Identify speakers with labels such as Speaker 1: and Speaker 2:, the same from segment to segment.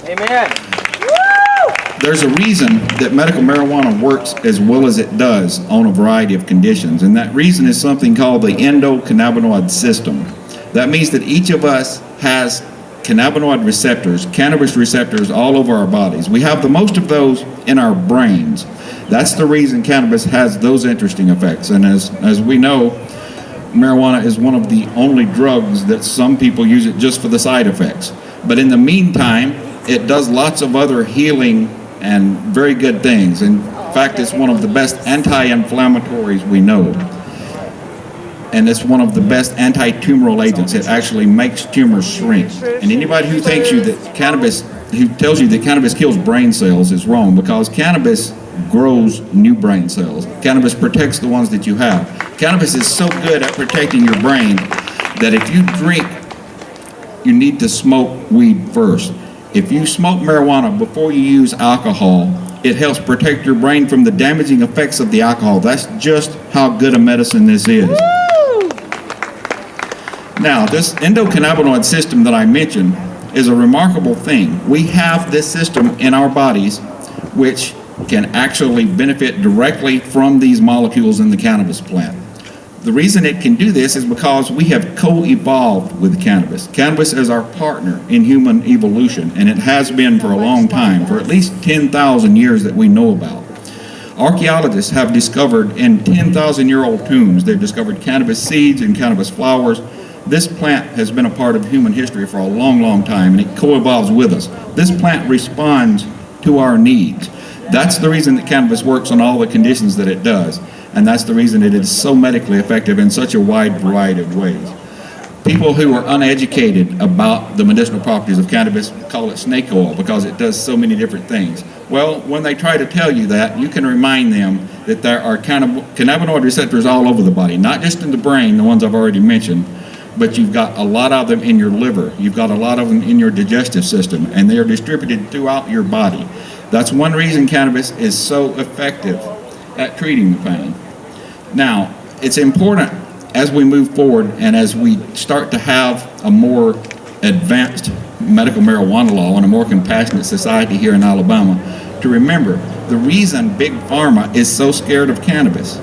Speaker 1: Amen.
Speaker 2: There's a reason that medical marijuana works as well as it does on a variety of conditions, and that reason is something called the endocannabinoid system. That means that each of us has cannabinoid receptors, cannabis receptors all over our bodies. We have the most of those in our brains. That's the reason cannabis has those interesting effects. And as we know, marijuana is one of the only drugs that some people use it just for the side effects. But in the meantime, it does lots of other healing and very good things. In fact, it's one of the best anti-inflammatories we know. And it's one of the best anti-tumoral agents. It actually makes tumors shrink. And anybody who thinks who tells you that cannabis kills brain cells is wrong, because cannabis grows new brain cells. Cannabis protects the ones that you have. Cannabis is so good at protecting your brain that if you drink, you need to smoke weed first. If you smoke marijuana before you use alcohol, it helps protect your brain from the damaging effects of the alcohol. That's just how good a medicine this is. Now, this endocannabinoid system that I mentioned is a remarkable thing. We have this system in our bodies which can actually benefit directly from these molecules in the cannabis plant. The reason it can do this is because we have co-evolved with cannabis. Cannabis is our partner in human evolution, and it has been for a long time, for at least 10,000 years that we know about. Archaeologists have discovered in 10,000-year-old tombs, they've discovered cannabis seeds and cannabis flowers. This plant has been a part of human history for a long, long time, and it co-evolves with us. This plant responds to our needs. That's the reason that cannabis works on all the conditions that it does. And that's the reason it is so medically effective in such a wide variety of ways. People who are uneducated about the medicinal properties of cannabis call it snake oil because it does so many different things. Well, when they try to tell you that, you can remind them that there are cannabinoid receptors all over the body, not just in the brain, the ones I've already mentioned, but you've got a lot of them in your liver. You've got a lot of them in your digestive system, and they are distributed throughout your body. That's one reason cannabis is so effective at treating the pain. Now, it's important as we move forward and as we start to have a more advanced medical marijuana law and a more compassionate society here in Alabama to remember the reason Big Pharma is so scared of cannabis.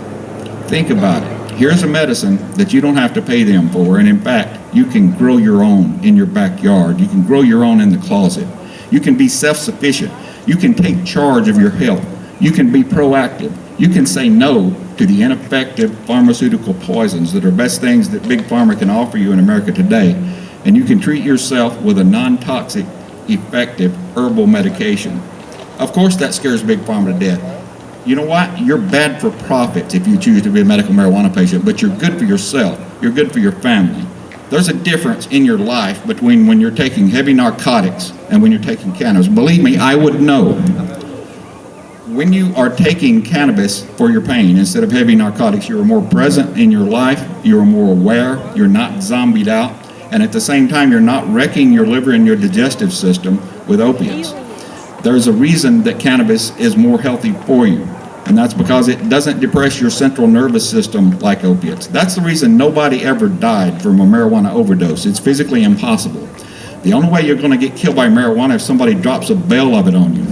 Speaker 2: Think about it. Here's a medicine that you don't have to pay them for, and in fact, you can grow your own in your backyard. You can grow your own in the closet. You can be self-sufficient. You can take charge of your health. You can be proactive. You can say no to the ineffective pharmaceutical poisons that are best things that Big Pharma can offer you in America today. And you can treat yourself with a non-toxic, effective herbal medication. Of course, that scares Big Pharma to death. You know what? You're bad for profits if you choose to be a medical marijuana patient, but you're good for yourself. You're good for your family. There's a difference in your life between when you're taking heavy narcotics and when you're taking cannabis. Believe me, I would know. When you are taking cannabis for your pain instead of heavy narcotics, you are more present in your life, you are more aware, you're not zombied out, and at the same time, you're not wrecking your liver and your digestive system with opiates. There's a reason that cannabis is more healthy for you, and that's because it doesn't depress your central nervous system like opiates. That's the reason nobody ever died from a marijuana overdose. It's physically impossible. The only way you're going to get killed by marijuana is if somebody drops a bale of it on you.